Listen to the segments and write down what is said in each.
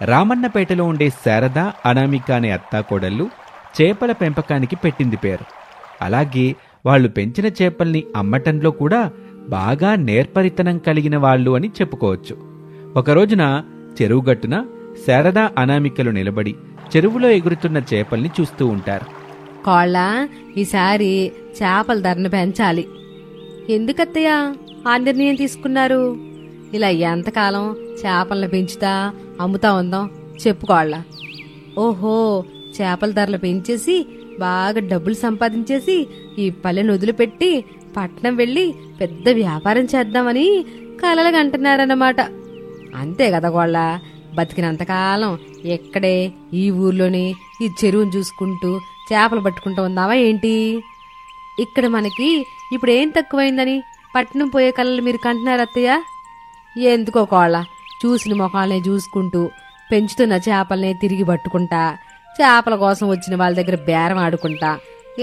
రామన్నపేటలో ఉండే శారద, అనామిక అనే అత్తాకోడళ్ళు చేపల పెంపకానికి పెట్టింది పేరు. అలాగే వాళ్లు పెంచిన చేపల్ని అమ్మటంలో కూడా బాగా నేర్పరితనం కలిగిన వాళ్ళు అని చెప్పుకోవచ్చు. ఒకరోజున చెరువుగట్టున శారద, అనామికలు నిలబడి చెరువులో ఎగురుతున్న చేపల్ని చూస్తూ ఉంటారు. కోళ్ళ, ఈసారి చేపల ధరను పెంచాలి. ఎందుకత్తయ్యా ఆ నిర్ణయం తీసుకున్నారు? ఇలా ఎంతకాలం చేపలను పెంచుతా అమ్ముతా ఉందాం చెప్పుకోళ్ళ. ఓహో, చేపల ధరలు పెంచేసి బాగా డబ్బులు సంపాదించేసి ఈ పల్లెను వదిలిపెట్టి పట్నం వెళ్లి పెద్ద వ్యాపారం చేద్దామని కలలుగా అంటున్నారన్నమాట. అంతే కదా కోళ్ళ, బతికినంతకాలం ఎక్కడే ఈ ఊర్లోనే ఈ చెరువును చూసుకుంటూ చేపలు పట్టుకుంటూ ఉందావా ఏంటి? ఇక్కడ మనకి ఇప్పుడు ఏం తక్కువైందని పట్నం పోయే కళలు మీరు కంటున్నారు అత్తయ్య? ఎందుకో కోళ్ళ, చూసిన మొఖాలనే చూసుకుంటూ పెంచుతున్న చేపలనే తిరిగి పట్టుకుంటా, చేపల కోసం వచ్చిన వాళ్ళ దగ్గర బేరం ఆడుకుంటా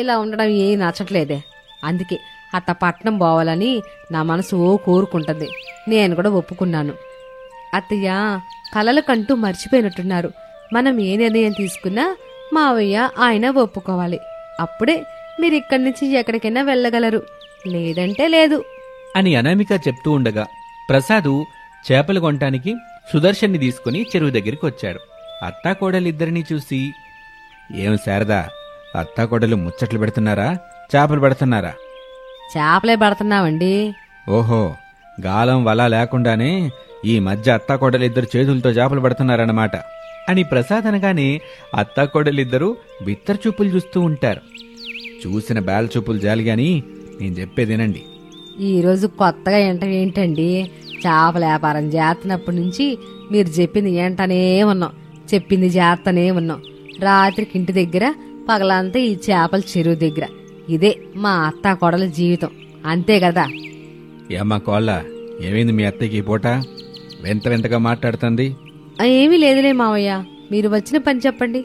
ఇలా ఉండడం ఏం నచ్చట్లేదే. అందుకే అట్ట పట్నం పోవాలని నా మనసు కోరుకుంటుంది. నేను కూడా ఒప్పుకున్నాను. అత్తయ్య కలలు కంటూ మర్చిపోయినట్టున్నారు. మనం ఏ నిర్ణయం తీసుకున్నా మావయ్య ఆయన ఒప్పుకోవాలి. అప్పుడే మీరు ఇక్కడి నుంచి ఎక్కడికైనా వెళ్ళగలరు, లేదంటే లేదు అని అనామిక చెప్తూ ఉండగా ప్రసాదు చేపలు కొనటానికి సుదర్శన్ని తీసుకుని చెరువు దగ్గరికి వచ్చాడు. అత్తాకోడలిద్దరినీ చూసి, ఏం శారదా, అత్తాకోడలు ముచ్చట్లు పెడుతున్నారా, చేపలు పెడుతున్నారా? చేపలే పడుతున్నామండి. ఓహో, గాలం వల లేకుండానే ఈ మధ్య అత్తాకోడలిద్దరు చేతులతో చేపలు పడుతున్నారన్నమాట అని ప్రసాద్ అనగానే అత్తాకోడలిద్దరూ బిత్తర్ చూపులు చూస్తూ ఉంటారు. చూసిన బేల చూపులు జాలిగాని నేను చెప్పేదేనండి. ఈరోజు కొత్తగా ఏంటండి? చేపల వ్యాపారం చేస్తున్నప్పటి నుంచి మీరు చెప్పింది ఏంటనే ఉన్నాం, చెప్పింది చేస్తనే ఉన్నాం. రాత్రికి ఇంటి దగ్గర, పగలంతా ఈ చేపల చెరువు దగ్గర. ఇదే మా అత్తా కొడల జీవితం, అంతే కదా? ఏమ్మా కోళ్ళ, ఏమైంది మీ అత్తయ్యకి పూట వింత వింతగా మాట్లాడుతుంది? ఏమీ లేదులే మావయ్య, మీరు వచ్చిన పని చెప్పండి.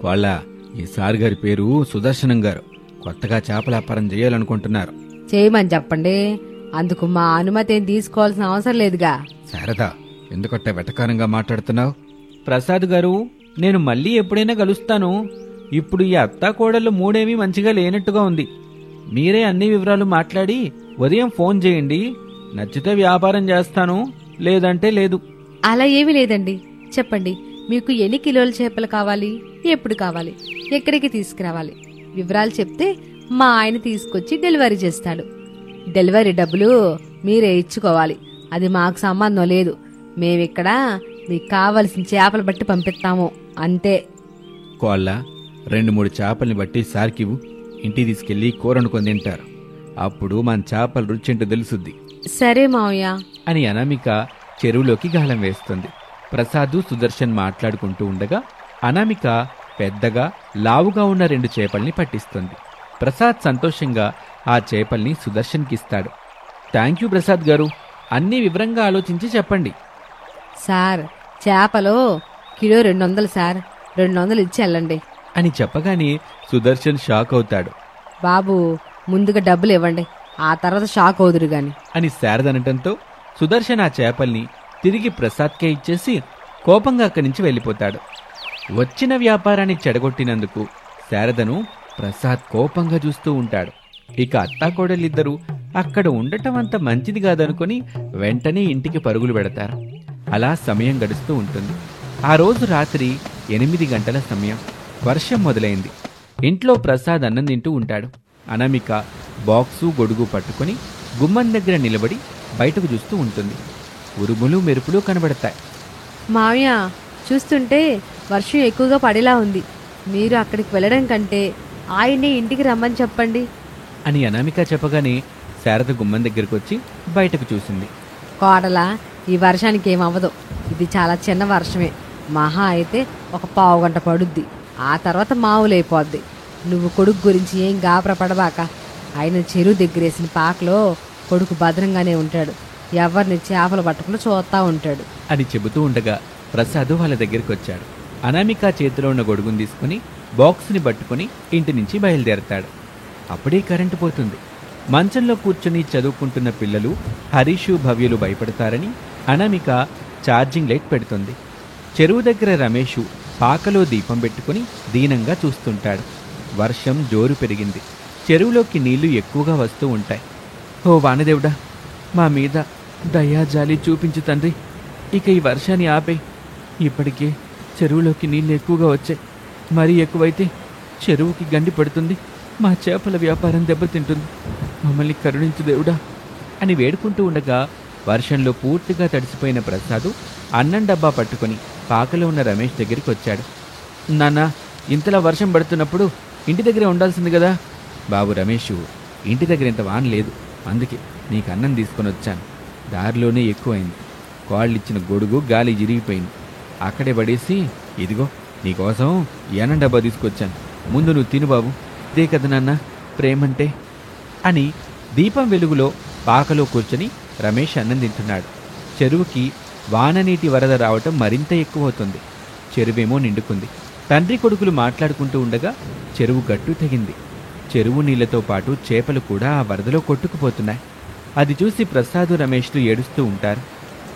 కోళ్ళ, ఈ సార్ గారి పేరు సుదర్శనం గారు. కొత్తగా చేపల వ్యాపారం చేయాలనుకుంటున్నారు. చేయమని చెప్పండి, అందుకు మా అనుమతి ఏం తీసుకోవాల్సిన అవసరం లేదుగా. శారదా, ఎందుకంటే వెటకారంగా మాట్లాడుతున్నావు? ప్రసాద్ గారు, నేను మళ్ళీ ఎప్పుడైనా కలుస్తాను. ఇప్పుడు ఈ అత్తాకోడళ్ళు మూడేమీ మంచిగా లేనట్టుగా ఉంది. మీరే అన్ని వివరాలు మాట్లాడి ఉదయం ఫోన్ చేయండి. నచ్చితే వ్యాపారం చేస్తాను, లేదంటే లేదు. అలా ఏమీ లేదండి, చెప్పండి. మీకు ఎన్ని కిలోల చేపలు కావాలి, ఎప్పుడు కావాలి, ఎక్కడికి తీసుకురావాలి వివరాలు చెప్తే మా ఆయన తీసుకొచ్చి డెలివరీ చేస్తాడు. డెలివరీ డబ్బులు మీరే ఇచ్చుకోవాలి, అది మాకు సంబంధం లేదు. మేమిక్కడ మీకు కావలసిన చేపలు బట్టి పంపిస్తాము, అంతే. కోళ్ళ, 2-3 చేపల్ని బట్టి సార్కివు, ఇంటికి తీసుకెళ్లి కూరనుకొని తింటారు. అప్పుడు మన చేపల రుచింటో తెలుసుద్ది. సరే మావయ్య అని అనామిక చెరువులోకి గాలం వేస్తుంది. ప్రసాదు, సుదర్శన్ మాట్లాడుకుంటూ ఉండగా అనామిక పెద్దగా లావుగా ఉన్న 2 చేపల్ని పట్టిస్తుంది. ప్రసాద్ సంతోషంగా ఆ చేపల్ని సుదర్శన్కిస్తాడు. థ్యాంక్ యూ ప్రసాద్ గారు, అన్నీ వివరంగా ఆలోచించి చెప్పండి. సార్, చేపలు కిలో 200 సార్, 200 ఇచ్చి వెళ్ళండి అని చెప్పగానే సుదర్శన్ షాక్ అవుతాడు. బాబు, ముందుగా డబ్బులు ఇవ్వండి, ఆ తర్వాత షాక్ అవుదురు గాని అని శారదనటంతో సుదర్శన్ ఆ చేపల్ని తిరిగి ప్రసాద్కే ఇచ్చేసి కోపంగా అక్కడి నుంచి వెళ్ళిపోతాడు. వచ్చిన వ్యాపారాన్ని చెడగొట్టినందుకు శారదను ప్రసాద్ కోపంగా చూస్తూ ఉంటాడు. ఇక అత్తాకోడలిద్దరూ అక్కడ ఉండటం అంత మంచిది కాదనుకుని వెంటనే ఇంటికి పరుగులు పెడతారు. అలా సమయం గడుస్తూ ఉంటుంది. ఆ రోజు రాత్రి 8 గంటల సమయం. వర్షం మొదలైంది. ఇంట్లో ప్రసాద్ అన్నం తింటూ ఉంటాడు. అనామిక బాక్సు, గొడుగు పట్టుకుని గుమ్మం దగ్గర నిలబడి బయటకు చూస్తూ ఉంటుంది. ఉరుములు, మెరుపులు కనబడతాయి. మావయ్య, చూస్తుంటే వర్షం ఎక్కువగా పడేలా ఉంది. మీరు అక్కడికి వెళ్ళడం కంటే ఆయన్ని ఇంటికి రమ్మని చెప్పండి అని అనామిక చెప్పగానే శారద గుమ్మం దగ్గరకు వచ్చి బయటకు చూసింది. కోడలా, ఈ వర్షానికి ఏమవ్వదు. ఇది చాలా చిన్న వర్షమే. మహా అయితే ఒక పావు గంట పడుద్ది, ఆ తర్వాత మామూలైపోద్ది. నువ్వు కొడుకు గురించి ఏం గాబర పడబాక. ఆయన చెరువు దగ్గరేసిన పాకలో కొడుకు భద్రంగానే ఉంటాడు. ఎవరిని చేపలు పట్టకుండా చూస్తా ఉంటాడు అని చెబుతూ ఉండగా ప్రసాద్ వాళ్ళ దగ్గరికి వచ్చాడు. అనామిక చేతిలో ఉన్న గొడుగుని తీసుకుని బాక్స్ని పట్టుకుని ఇంటి నుంచి బయలుదేరతాడు. అప్పుడే కరెంటు పోతుంది. మంచంలో కూర్చుని చదువుకుంటున్న పిల్లలు హరీషు, భవ్యులు భయపడతారని అనామిక ఛార్జింగ్ లైట్ పెడుతుంది. చెరువు దగ్గర రమేషు పాకలో దీపం పెట్టుకుని దీనంగా చూస్తుంటాడు. వర్షం జోరు పెరిగింది. చెరువులోకి నీళ్లు ఎక్కువగా వస్తూ ఉంటాయి. ఓ వానదేవుడా, మా మీద దయాజాలి చూపించు తండ్రి. ఇక ఈ వర్షాన్ని ఆపే. ఇప్పటికే చెరువులోకి నీళ్లు ఎక్కువగా వచ్చాయి. మరీ ఎక్కువైతే చెరువుకి గండి పడుతుంది. మా చేపల వ్యాపారం దెబ్బతింటుంది. మమ్మల్ని కరుణించు దేవుడా అని వేడుకుంటూ ఉండగా వర్షంలో పూర్తిగా తడిసిపోయిన ప్రసాదు అన్నం డబ్బా పట్టుకొని పాకలో ఉన్న రమేష్ దగ్గరికి వచ్చాడు. నాన్న, ఇంతలా వర్షం పడుతున్నప్పుడు ఇంటి దగ్గరే ఉండాల్సింది కదా. బాబు రమేషు, ఇంటి దగ్గర ఇంత వాన లేదు, అందుకే నీకు అన్నం తీసుకొని వచ్చాను. దారిలోనే ఎక్కువైంది. కాళ్ళిచ్చిన గొడుగు గాలి ఇరిగిపోయింది. అక్కడే పడేసి ఇదిగో నీకోసం ఈ అన్నం డబ్బా తీసుకొచ్చాను. ముందు నువ్వు తిను బాబు. ఇదే కదా నాన్న ప్రేమంటే అని దీపం వెలుగులో పాకలో కూర్చొని రమేష్ అన్నం తింటున్నాడు. చెరువుకి వాననీటి వరద రావటం మరింత ఎక్కువవుతుంది. చెరువేమో నిండుకుంది. తండ్రి కొడుకులు మాట్లాడుకుంటూ ఉండగా చెరువు గట్టు తెగింది. చెరువు నీళ్లతో పాటు చేపలు కూడా ఆ వరదలో కొట్టుకుపోతున్నాయి. అది చూసి ప్రసాదు రమేష్లు ఏడుస్తూ ఉంటారు.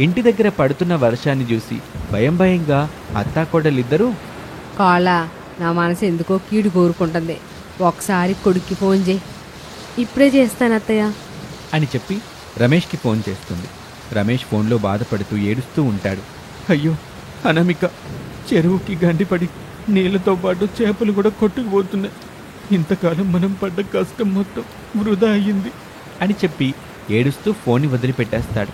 ఇంటి దగ్గర పడుతున్న వర్షాన్ని చూసి భయం భయంగా అత్తాకోడలిద్దరూ, కాళ్ళ నా మనసు ఎందుకో కీడు కోరుకుంటుంది. ఒకసారి కొడుక్కి ఫోన్ చేయి. ఇప్పుడే చేస్తాను అత్తయ్య అని చెప్పి రమేష్కి ఫోన్ చేస్తుంది. రమేష్ ఫోన్లో బాధపడుతూ ఏడుస్తూ ఉంటాడు. అయ్యో అనామిక, చెరువుకి గండిపడి నీళ్లతో పాటు చేపలు కూడా కొట్టుకుపోతున్నాయి. ఇంతకాలం మనం పడ్డ కష్టం మొత్తం వృధా అయ్యింది అని చెప్పి ఏడుస్తూ ఫోన్ని వదిలిపెట్టేస్తాడు.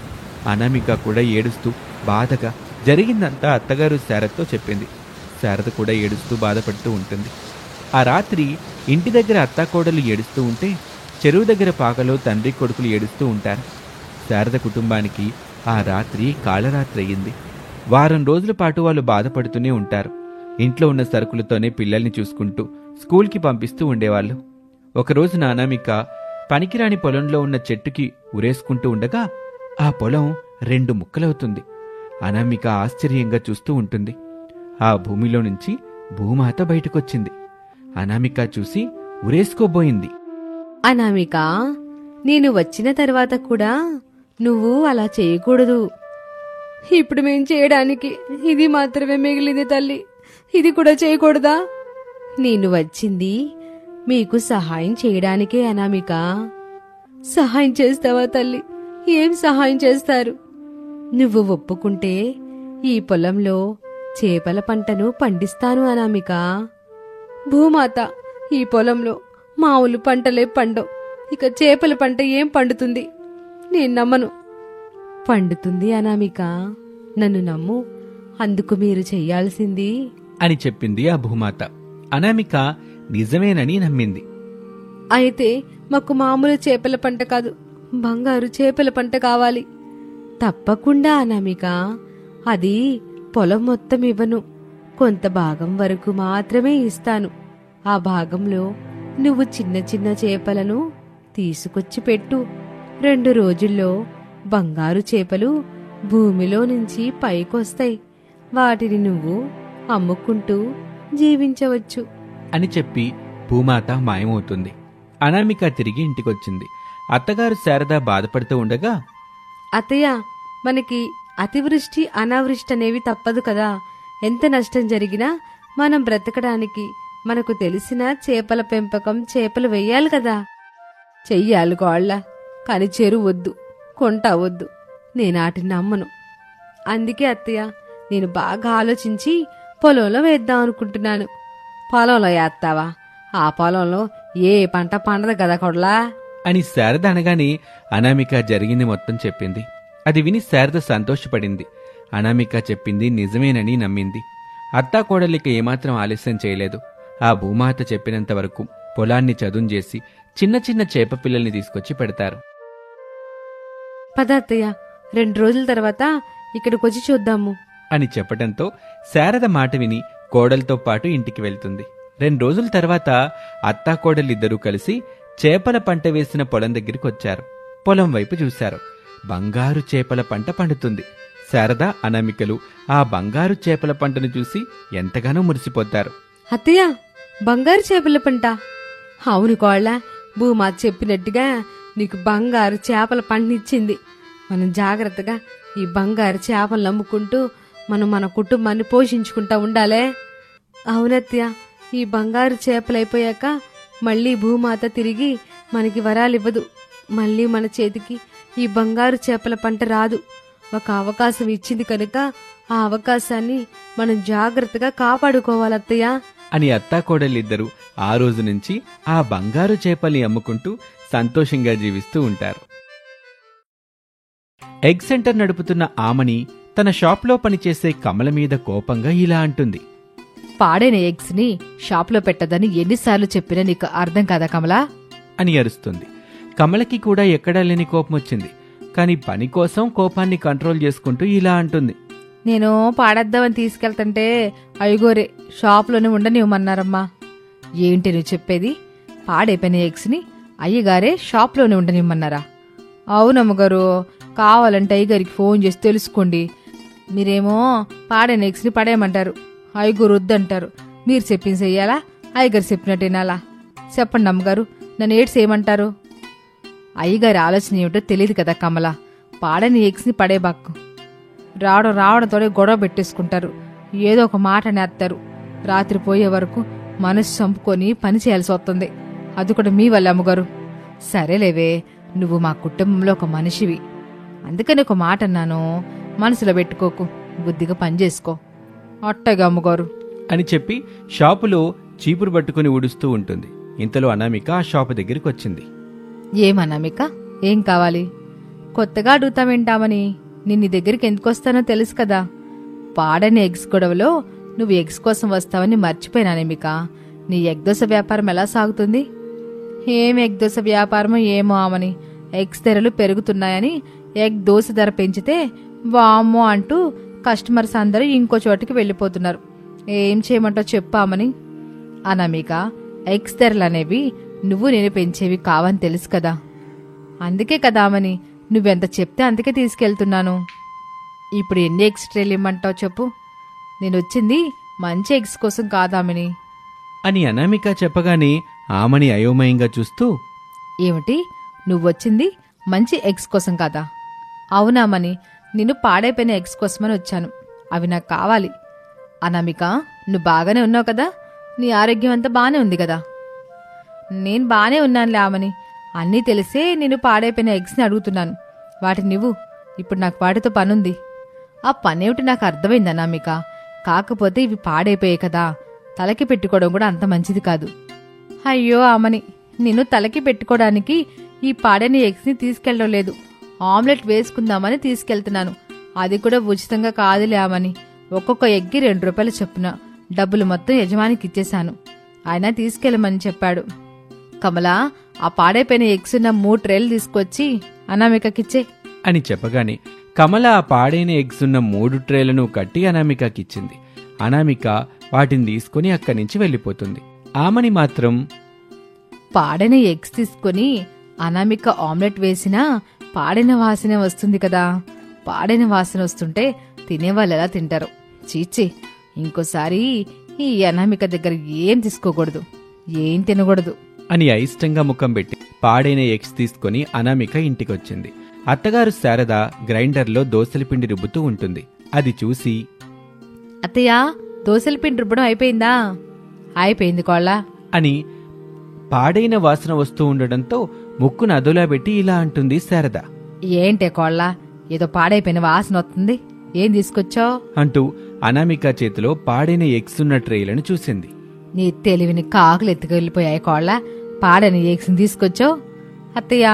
అనామిక కూడా ఏడుస్తూ బాధగా జరిగిందంతా అత్తగారు శారదతో చెప్పింది. శారద కూడా ఏడుస్తూ బాధపడుతూ ఉంటుంది. ఆ రాత్రి ఇంటి దగ్గర అత్తాకోడలు ఏడుస్తూ ఉంటే చెరువు దగ్గర పాకలో తండ్రి కొడుకులు ఏడుస్తూ ఉంటారు. శారద కుటుంబానికి ఆ రాత్రి కాళరాత్రి అయ్యింది. వారం రోజుల పాటు వాళ్ళు బాధపడుతూనే ఉంటారు. ఇంట్లో ఉన్న సరుకులతోనే పిల్లల్ని చూసుకుంటూ స్కూల్కి పంపిస్తూ ఉండేవాళ్ళు. ఒకరోజు అనామిక పనికిరాని పొలంలో ఉన్న చెట్టుకి ఉరేసుకుంటూ ఉండగా ఆ పొలం 2 ముక్కలవుతుంది. అనామిక ఆశ్చర్యంగా చూస్తూ ఉంటుంది. ఆ భూమిలో నుంచి భూమాత బయటకొచ్చింది. అనామిక చూసి ఉరేసుకోబోయింది. అనామిక, నేను వచ్చిన తర్వాత కూడా నువ్వు అలా చేయకూడదు. ఇప్పుడు మేం చేయడానికి ఇది మాత్రమే మిగిలింది తల్లి. ఇది కూడా చేయకూడదా? నేను వచ్చింది మీకు సహాయం చేయడానికే అనామిక. సహాయం చేస్తావా తల్లి? ఏం సహాయం చేస్తారు? నువ్వు ఒప్పుకుంటే ఈ పొలంలో చేపల పంటను పండిస్తాను అనామిక. భూమాత, ఈ పొలంలో మామూలు పంటలే పండవు. ఇక చేపల పంట ఏం పండుతుంది? నేను నమ్మను. పండుతుంది అనామిక, నన్ను నమ్ము. అందుకు మీరు చెయ్యాల్సింది అని చెప్పింది ఆ భూమాత. అనామిక నిజమేనని నమ్మింది. అయితే మాకు మామూలు చేపల పంట కాదు, బంగారు చేపల పంట కావాలి. తప్పకుండా అనామిక. అది పొలం మొత్తం ఇవ్వను, కొంత భాగం వరకు మాత్రమే ఇస్తాను. ఆ భాగంలో నువ్వు చిన్న చిన్న చేపలను తీసుకొచ్చి పెట్టు. 2 రోజుల్లో బంగారు చేపలు భూమిలో నుంచి పైకొస్తాయి. వాటిని నువ్వు అమ్ముకుంటూ జీవించవచ్చు అని చెప్పి భూమాత మాయమవుతుంది. అనామిక తిరిగి ఇంటికొచ్చింది. అత్తగారు శారద బాధపడుతూ ఉండగా, అత్తయ్య, మనకి అతివృష్టి అనావృష్టి అనేవి తప్పదు కదా. ఎంత నష్టం జరిగినా మనం బ్రతకడానికి మనకు తెలిసిన చేపల పెంపకం, చేపలు వెయ్యాలి కదా. చెయ్యాలి కోళ్ళ, కాని చెరువు వద్దు, కొంట వద్దు. నేనాటిని నమ్మను. అందుకే అత్తయ్య, నేను బాగా ఆలోచించి పొలంలో వేద్దాం అనుకుంటున్నాను. పొలంలో వేస్తావా? ఆ పొలంలో ఏ పంట పండదు కదా కొడలా అని శారద అనగానే అనామిక జరిగింది మొత్తం చెప్పింది. అది విని శారద సంతోషపడింది. అనామిక చెప్పింది నిజమేనని నమ్మింది. అత్తాకోడలిక ఏమాత్రం ఆలస్యం చేయలేదు. ఆ భూమాత చెప్పినంత వరకు పొలాన్ని చదును చేసి చిన్న చిన్న చేప పిల్లల్ని తీసుకొచ్చి పెడతారు. పదార్థయ్య, 2 రోజుల తర్వాత ఇక్కడికొచ్చి చూద్దాము అని చెప్పటంతో శారద మాట విని కోడలతో పాటు ఇంటికి వెళ్తుంది. 2 రోజుల తర్వాత అత్తాకోడలిద్దరూ కలిసి చేపల పంట వేసిన పొలం దగ్గరికి వచ్చారు. పొలం వైపు చూశారు. బంగారు చేపల పంట పండుతుంది. శారద, అనామికలు ఆ బంగారు చేపల పంటను చూసి ఎంతగానో మురిసిపోతారు. అత్తయ్య, బంగారు చేపల పంట? అవును కోళ్ళ, భూమాత చెప్పినట్టుగా నీకు బంగారు చేపల పంటనిచ్చింది. మనం జాగ్రత్తగా ఈ బంగారు చేపలను అమ్ముకుంటూ మనం మన కుటుంబాన్ని పోషించుకుంటా ఉండాలే. అవునత్తయ్య, ఈ బంగారు చేపలైపోయాక మళ్ళీ భూమాత తిరిగి మనకి వరాలివ్వదు. మళ్ళీ మన చేతికి ఈ బంగారు చేపల పంట రాదు. ఒక అవకాశం ఇచ్చింది కనుక ఆ అవకాశాన్ని మనం జాగ్రత్తగా కాపాడుకోవాలత్తయ్య అని అత్తాకోడలిద్దరూ ఆ రోజు నుంచి ఆ బంగారు చేపల్ని అమ్ముకుంటూ సంతోషంగా జీవిస్తూ ఉంటారు. ఎగ్ సెంటర్ నడుపుతున్న ఆమని తన షాప్లో పనిచేసే కమల మీద కోపంగా ఇలా అంటుంది. పాడైన ఎగ్స్ ని షాప్లో పెట్టదని ఎన్నిసార్లు చెప్పినా నీకు అర్థం కాదా కమలా అని అరుస్తుంది. కమలకి కూడా ఎక్కడా లేని కోపం వచ్చింది. కాని పని కోసం కోపాన్ని కంట్రోల్ చేసుకుంటూ ఇలా అంటుంది. నేను పాడేద్దామని తీసుకెళ్తుంటే అయ్యగోరే షాప్లోనే ఉండనివ్వమన్నారమ్మా. ఏంటి నువ్వు చెప్పేది? పాడైపోయిన ఎగ్స్ ని అయ్యగారే షాప్లోనే ఉండనివ్వమన్నారా? అవునమ్మగారు, కావాలంటే అయ్యగారికి ఫోన్ చేసి తెలుసుకోండి. మీరేమో పాడైన ఎగ్స్ ని పడేయమంటారు, అయ్యగారు వద్దంటారు. మీరు చెప్పింది చెయ్యాలా, అయ్యగారు చెప్పినట్టేనాలా? చెప్పండి అమ్మగారు, నన్ను ఏడ్స్ ఏమంటారు? అయ్యగారి ఆలోచన ఏమిటో తెలియదు కదా కమల. పాడని ఎగ్స్ ని పడేబాక్కు. రావడంతోనే గొడవ పెట్టేసుకుంటారు, ఏదో ఒక మాట నేస్తారు. రాత్రి పోయే వరకు మనసు చంపుకొని పని చేయాల్సి వస్తుంది. అది కూడా మీ వల్ల అమ్మగారు. సరేలేవే, నువ్వు మా కుటుంబంలో ఒక మనిషివి, అందుకని ఒక మాట అన్నాను, మనసులో పెట్టుకోకు, బుద్ధిగా పని చేసుకో. అట్టగా అమ్మగారు అని చెప్పి షాపులో చీపురు పట్టుకుని ఊడుస్తూ ఉంటుంది. ఇంతలో అనామిక ఆ షాపు దగ్గరికి వచ్చింది. ఏమనామిక, ఏం కావాలి? కొత్తగా అడుగుతావేంటామని నిన్ను దగ్గరికి ఎందుకొస్తానో తెలుసు కదా. పాడని ఎగ్స్ గొడవలో నువ్వు ఎగ్స్ కోసం వస్తావని మర్చిపోయినానేమిక. నీ ఎగ్ దోశ వ్యాపారం ఎలా సాగుతుంది? ఏం ఎగ్ దోశ వ్యాపారమో ఏమో ఆమని. ఎగ్స్ ధరలు పెరుగుతున్నాయని ఎగ్ దోశ ధర పెంచితే వామ్మో అంటూ కస్టమర్స్ అందరూ ఇంకో చోటికి వెళ్ళిపోతున్నారు. ఏం చేయమంటావు చెప్పామని. అనామిక, ఎగ్స్ ధరలు అనేవి నువ్వు నేను పెంచేవి కావని తెలుసు కదా. అందుకే కదా అమని నువ్వెంత చెప్తే అందుకే తీసుకెళ్తున్నాను. ఇప్పుడు ఎన్ని ఎగ్స్ ట్రేలు ఇమ్మంటావు చెప్పు? నేను వచ్చింది మంచి ఎగ్స్ కోసం కాదామని అని అనామిక చెప్పగానే ఆమని అయోమయంగా చూస్తూ, ఏమిటి నువ్వొచ్చింది మంచి ఎగ్స్ కోసం కాదా? అవునామని, నిన్ను పాడైపోయిన ఎగ్స్ కోసమని వచ్చాను, అవి నాకు కావాలి. అనామిక, నువ్వు బాగానే ఉన్నావు కదా? నీ ఆరోగ్యం అంతా బానే ఉంది కదా? నేను బానే ఉన్నానులే ఆమని, అన్నీ తెలిసే నేను పాడైపోయిన ఎగ్స్ని అడుగుతున్నాను. వాటిని నువ్వు ఇప్పుడు నాకు వాటితో పనుంది. ఆ పనేమిటి నాకు అర్థమైంది అనామిక. కాకపోతే ఇవి పాడైపోయాయి కదా, తలకి పెట్టుకోవడం కూడా అంత మంచిది కాదు. అయ్యో ఆమని, నిన్ను తలకి పెట్టుకోవడానికి ఈ పాడైన ఎగ్స్ని తీసుకెళ్ళడం లేదు, ఆమ్లెట్ వేసుకుందామని తీసుకెళ్తున్నాను. అది కూడా ఉచితంగా కాదులే ఆమని. ఒక్కొక్క ఎగ్గి 2 రూపాయలు చొప్పున డబ్బులు మొత్తం యజమానికి ఇచ్చేశాను. ఆయన తీసుకెళ్ళమని చెప్పాడు. కమలా, ఆ పాడైపోయిన ఎగ్స్ ఉన్న 3 ట్రేలు తీసుకొచ్చి అనామికకిచ్చే అని చెప్పగానే కమల ఆ పాడైన ఎగ్స్ ఉన్న 3 ట్రేలను కట్టి అనామికకిచ్చింది. అనామిక వాటిని తీసుకుని అక్కడి నుంచి వెళ్ళిపోతుంది. ఆమని మాత్రం, పాడైన ఎగ్స్ తీసుకుని అనామిక ఆమ్లెట్ వేసినా పాడైన వాసన వస్తుంది కదా. పాడైన వాసన వస్తుంటే తినేవాళ్ళు ఎలా తింటారు? చీచి, ఇంకోసారి ఈ అనామిక దగ్గర ఏం తీసుకోకూడదు, ఏం తినకూడదు అని అయిష్టంగా ముఖం పెట్టి పాడైన ఎగ్స్ తీసుకుని అనామిక ఇంటికొచ్చింది. అత్తగారు శారద గ్రైండర్లో దోసల పిండి రుబ్బుతూ ఉంటుంది. అది చూసి, అత్తయ్య, దోసల పిండి రుబ్బడం అయిపోయిందా? అయిపోయింది కోళ్ళ అని పాడైన వాసన వస్తూ ఉండడంతో ముక్కును అదోలా పెట్టి ఇలా అంటుంది శారద. ఏంటే కోళ్ళ, ఏదో పాడైపోయిన వాసన వస్తుంది, ఏం తీసుకొచ్చావు అంటూ అనామిక చేతిలో పాడైన ఎగ్స్ ఉన్న ట్రేలను చూసింది. నీ తెలివిని కాకులు ఎత్తుకెళ్ళిపోయాయి కోళ్ళ, పాడైన ఎగ్స్ని తీసుకొచ్చావు. అత్తయ్య,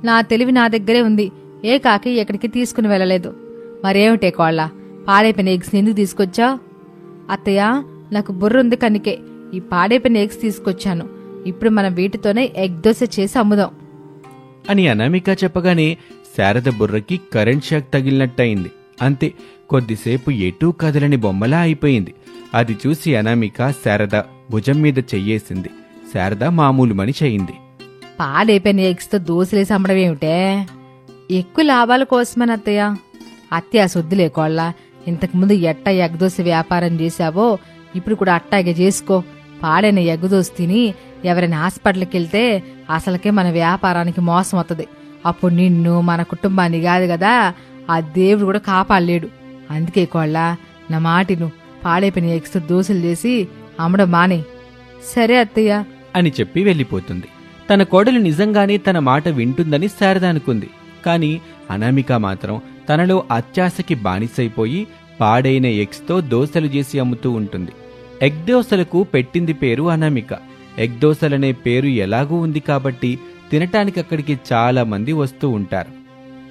నా తెలివి నా దగ్గరే ఉంది, ఏ కాకి ఎక్కడికి తీసుకుని వెళ్ళలేదు. మరేమిటే కోళ్ళ, పాడైపోయిన ఎగ్స్ని ఎందుకు తీసుకొచ్చావు? అత్తయ్య, నాకు బుర్ర ఉంది కనుకే ఈ పాడైపోయిన ఎగ్స్ తీసుకొచ్చాను. ఇప్పుడు మనం వీటితోనే ఎగ్ దోశ చేసి అమ్ముదాం అని అనామిక చెప్పగానే శారద బుర్రకి కరెంట్ షాక్ తగిలినట్టయింది. అంతే, కొద్దిసేపు ఎటూ కదలని బొమ్మలా అయిపోయింది. అది చూసి అనామిక శారద భుజం మీద చెయ్యేసింది. శారద మామూలు మనిషి అయింది. పాడైపోయిన ఎగ్స్తో దోశలేసి అమ్మడం ఏమిటే? ఎక్కువ లాభాల కోసమని అత్తయ్య. అత్య సొద్దులే కోళ్ళ, ఇంతకుముందు ఎట్ట ఎగ్ దోశ వ్యాపారం చేశావో ఇప్పుడు కూడా అట్టాగే చేసుకో. పాడైన ఎగ్ దోశ తిని ఎవరైనా హాస్పిటల్కి వెళ్తే అసలుకే మన వ్యాపారానికి మోసం వస్తుంది. అప్పుడు నిన్ను మన కుటుంబాన్ని కాదు కదా ఆ దేవుడు కూడా కాపాడలేడు. అందుకే కోళ్ళ, నా మాటిను పాడైపోయిన ఎగ్స్తో దోశలు చేసి అమ్మడం మానే. సరే అత్తయ్య అని చెప్పి వెళ్ళిపోతుంది. తన కోడలు నిజంగానే తన మాట వింటుందని శారద అనుకుంది. కాని అనామిక మాత్రం తనలో అత్యాశకి బానిసైపోయి పాడైన ఎగ్స్తో దోశలు చేసి అమ్ముతూ ఉంటుంది. ఎగ్ దోశలకు పెట్టింది పేరు అనామిక. ఎగ్ దోశలనే పేరు ఎలాగూ ఉంది కాబట్టి తినటానికి అక్కడికి చాలా మంది వస్తూ ఉంటారు,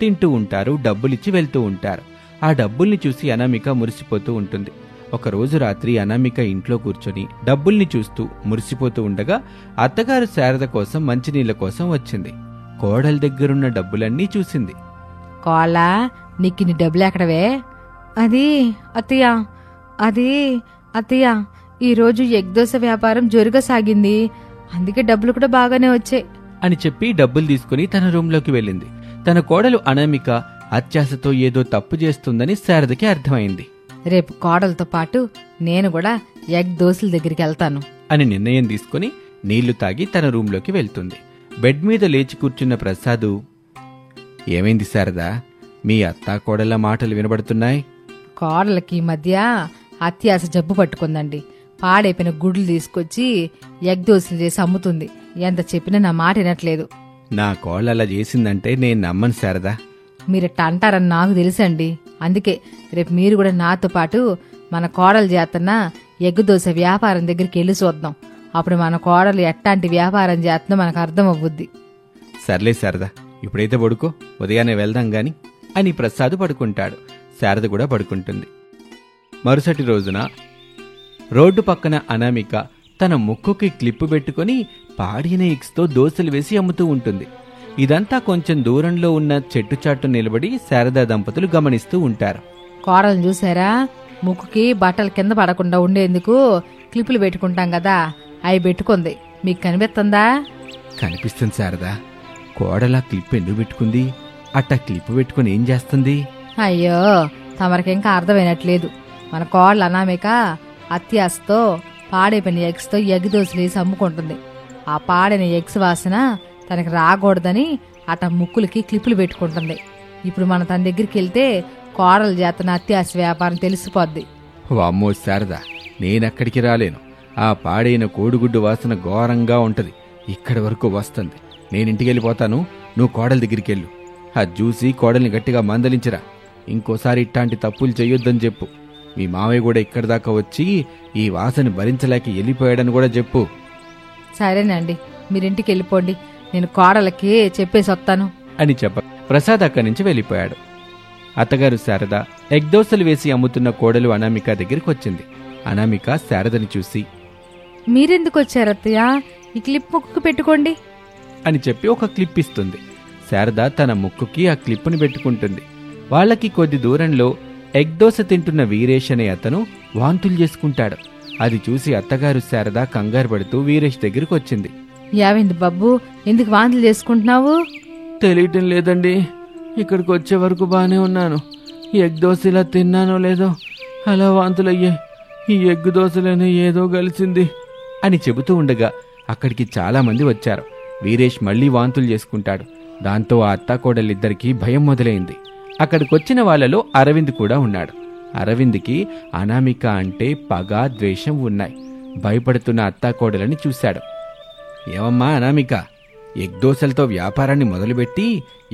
తింటూ ఉంటారు, డబ్బులిచ్చి వెళ్తూ ఉంటారు. ఆ డబ్బుల్ని చూసి అనామిక మురిసిపోతూ ఉంటుంది. ఒకరోజు రాత్రి అనామిక ఇంట్లో కూర్చొని డబ్బుల్ని చూస్తూ మురిసిపోతూ ఉండగా అత్తగారు శారద కోసం మంచినీళ్ల కోసం వచ్చింది. కోడల దగ్గరున్న డబ్బులన్నీ చూసింది. కోళ్ళ నీకిన్ని డబ్బులు ఎక్కడవే? అది అత్తయ్య ఈరోజు ఎగ్ దోశ వ్యాపారం జోరుగా సాగింది, అందుకే డబ్బులు కూడా బాగానే వచ్చాయి అని చెప్పి డబ్బులు తీసుకుని తన రూంలోకి వెళ్ళింది. తన కోడలు అనామిక అత్యాశతో ఏదో తప్పు చేస్తుందని శారదకి అర్థమైంది. రేపు కోడలతో పాటు నేను కూడా ఎగ్ దోశల దగ్గరికి వెళ్తాను అని నిర్ణయం తీసుకుని నీళ్లు తాగి తన రూంలోకి వెళ్తుంది. బెడ్ మీద లేచి కూర్చున్న ప్రసాదు, ఏమైంది శారదా, మీ అత్తా కోడల మాటలు వినబడుతున్నాయి? కోడలకి ఈ మధ్య అత్యాశ జబ్బు పట్టుకుందండి. పాడైపోయిన గుడ్లు తీసుకొచ్చి ఎగ్ దోశలు చేసి అమ్ముతుంది. ఎంత చెప్పినా నా మాట వినట్లేదు. నా కోళ్ళ అలా చేసిందంటే నేను నమ్మను శారదా. మీరట్ట అంటారని నాకు తెలుసండి. అందుకే రేపు మీరు కూడా నాతో పాటు మన కోడలు చేస్తున్న ఎగ్ దోశ వ్యాపారం దగ్గరికి వెళ్ళి చూద్దాం. అప్పుడు మన కోడలు ఎట్టాంటి వ్యాపారం చేస్తుందో మనకు అర్థం అవ్వుద్ది. సర్లే శారదా, ఇప్పుడైతే పడుకో, ఉదయాన్నే వెళ్దాం గాని అని ప్రసాద్ పడుకుంటాడు. శారద కూడా పడుకుంటుంది. మరుసటి రోజున రోడ్డు పక్కన అనామిక తన ముక్కుకి క్లిప్పు పెట్టుకుని పాడిన ఎగ్స్తో దోశలు వేసి అమ్ముతూ ఉంటుంది. ఇదంతా కొంచెం దూరంలో ఉన్న చెట్టు చాటు నిలబడి శారదా దంపతులు గమనిస్తూ ఉంటారు. కోడలను చూసారా? ముక్కుకి బట్టలు కింద పడకుండా ఉండేందుకు క్లిప్పులు పెట్టుకుంటాం కదా, అవి పెట్టుకుంది. మీకు కనిపిస్తుందా? కనిపిస్తుంది శారదా. కోడలా క్లిప్ ఎందుకు పెట్టుకుంది? అట్టా క్లిప్పు పెట్టుకుని ఏం చేస్తుంది? అయ్యో, తమరికింకా అర్థమైనట్లేదు. మన కోడలు అనామిక అత్యాశతో పాడైపోయిన ఎగ్స్తో ఎగ్ దోశలు వేసి అమ్ముకుంటుంది. ఆ పాడైన ఎగ్స్ వాసన తనకి రాకూడదని అట ముక్కులకి క్లిప్పులు పెట్టుకుంటుంది. ఇప్పుడు మన తన దగ్గరికి వెళ్తే కోడలు చేతన అత్యాశ వ్యాపారం తెలిసిపోద్ది. వామ్మో శారదా, నేనక్కడికి రాలేను. ఆ పాడైన కోడిగుడ్డు వాసన ఘోరంగా ఉంటది. ఇక్కడి వరకు వస్తుంది. నేనింటికెళ్ళిపోతాను, నువ్వు కోడల దగ్గరికి వెళ్ళు. అది చూసి కోడల్ని గట్టిగా మందలించరా. ఇంకోసారి ఇట్లాంటి తప్పులు చెయ్యొద్దని చెప్పు. మీ మావయ్య కూడా ఇక్కడి దాకా వచ్చి ఈ వాసన భరించలేక వెళ్ళిపోయాడని కూడా చెప్పు. సరేనండి, మీరింటికి వెళ్ళిపోండి, నేను కోడలకి చెప్పేసి వస్తాను అని ప్రసాద్ అక్కడి నుంచి వెళ్ళిపోయాడు. అత్తగారు శారద ఎగ్ దోశలు వేసి అమ్ముతున్న కోడలు అనామిక దగ్గరికి వచ్చింది. అనామిక శారదని చూసి, మీరెందుకు వచ్చారు అత్తయ్య? ఈ క్లిప్ ముక్కుకు పెట్టుకోండి అని చెప్పి ఒక క్లిప్ ఇస్తుంది. శారద తన ముక్కుకి ఆ క్లిప్పుని పెట్టుకుంటుంది. వాళ్ళకి కొద్ది దూరంలో ఎగ్ దోశ తింటున్న వీరేష్ అనే అతను వాంతులు చేసుకుంటాడు. అది చూసి అత్తగారు శారద కంగారు పడుతూ వీరేష్ దగ్గరికి వచ్చింది. యావింది బాబు, ఎందుకు వాంతులు చేసుకుంటున్నావు? తెలియటం లేదండి, ఇక్కడికి వచ్చే వరకు బానే ఉన్నాను. ఎగ్ దోశ ఇలా తిన్నానో లేదో అలా వాంతులయ్యాయి. ఈ ఎగ్ దోశలోనే ఏదో కలిసింది అని చెబుతూ ఉండగా అక్కడికి చాలా మంది వచ్చారు. వీరేష్ మళ్లీ వాంతులు చేసుకుంటాడు. దాంతో ఆ అత్తాకోడలిద్దరికీ భయం మొదలైంది. అక్కడికొచ్చిన వాళ్లలో అరవింద్ కూడా ఉన్నాడు. అరవింద్కి అనామిక అంటే పగ, ద్వేషం ఉన్నాయి. భయపడుతున్న అత్తాకోడలని చూశాడు. ఏమమ్మా అనామిక, ఎగ్ దోశలతో వ్యాపారాన్ని మొదలుపెట్టి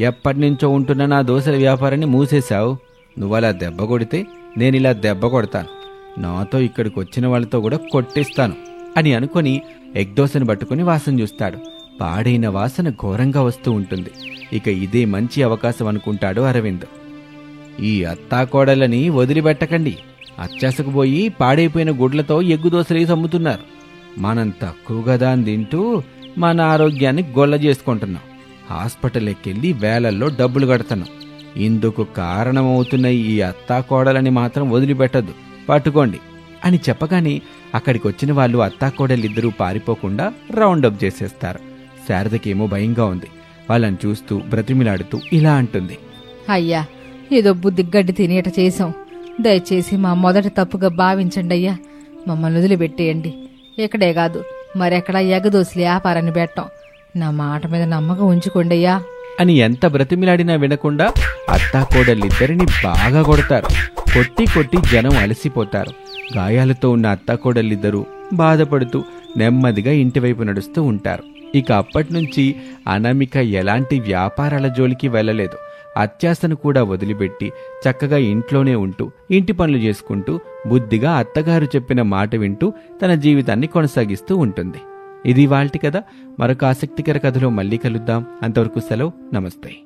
ఎప్పటినుంచో ఉంటున్న నా దోశల వ్యాపారాన్ని మూసేశావు. నువ్వలా దెబ్బ కొడితే నేనిలా దెబ్బ కొడతాను. నాతో ఇక్కడికి వచ్చిన వాళ్ళతో కూడా కొట్టేస్తాను అని అనుకుని ఎగ్ దోశను పట్టుకుని వాసన చూస్తాడు. పాడైన వాసన ఘోరంగా వస్తూ ఉంటుంది. ఇక ఇదే మంచి అవకాశం అనుకుంటాడు అరవింద్. ఈ అత్తాకోడలని వదిలిపెట్టకండి. అత్యాసకు పోయి పాడైపోయిన గుడ్లతో ఎగ్గు దోశలేసి అమ్ముతున్నారు. మనం తక్కువగా దాన్ని తింటూ మన ఆరోగ్యాన్ని గొల్ల చేసుకుంటున్నాం. హాస్పిటల్కెళ్ళి వేలల్లో డబ్బులు కడుతున్నాం. ఇందుకు కారణమవుతున్న ఈ అత్తాకోడలని మాత్రం వదిలిపెట్టద్దు, పట్టుకోండి అని చెప్పగానే అక్కడికి వచ్చిన వాళ్ళు అత్తాకోడలిద్దరూ పారిపోకుండా రౌండప్ చేసేస్తారు. శారదకేమో భయంగా ఉంది. వాళ్ళని చూస్తూ బ్రతిమిలాడుతూ ఇలా అంటుంది. అయ్యా, ఏదో బుద్ధి గడ్డి తినేట చేశాం. దయచేసి మా మొదటి తప్పుగా భావించండి అయ్యా. మమ్మల్ని వదిలిపెట్టేయండి. ఇక్కడే కాదు మరెక్కడా ఎగదోసి వ్యాపారాన్ని పెట్టాం. నా మాట మీద నమ్మకం ఉంచుకోండి అయ్యా అని ఎంత బ్రతిమిలాడినా వినకుండా అత్తాకోడలిద్దరిని బాగా కొడతారు. కొట్టి కొట్టి జనం అలసిపోతారు. గాయాలతో ఉన్న అత్తాకోడళ్ళిద్దరూ బాధపడుతూ నెమ్మదిగా ఇంటివైపు నడుస్తూ ఉంటారు. ఇక అప్పటినుంచి అనామిక ఎలాంటి వ్యాపారాల జోలికి వెళ్ళలేదు. అత్యాశను కూడా వదిలిపెట్టి చక్కగా ఇంట్లోనే ఉంటూ ఇంటి పనులు చేసుకుంటూ బుద్ధిగా అత్తగారు చెప్పిన మాట వింటూ తన జీవితాన్ని కొనసాగిస్తూ ఉంటుంది. ఇది ఇవాల్టి కథ. మరొక ఆసక్తికర కథలో మళ్ళీ కలుద్దాం. అంతవరకు సెలవు. నమస్తే.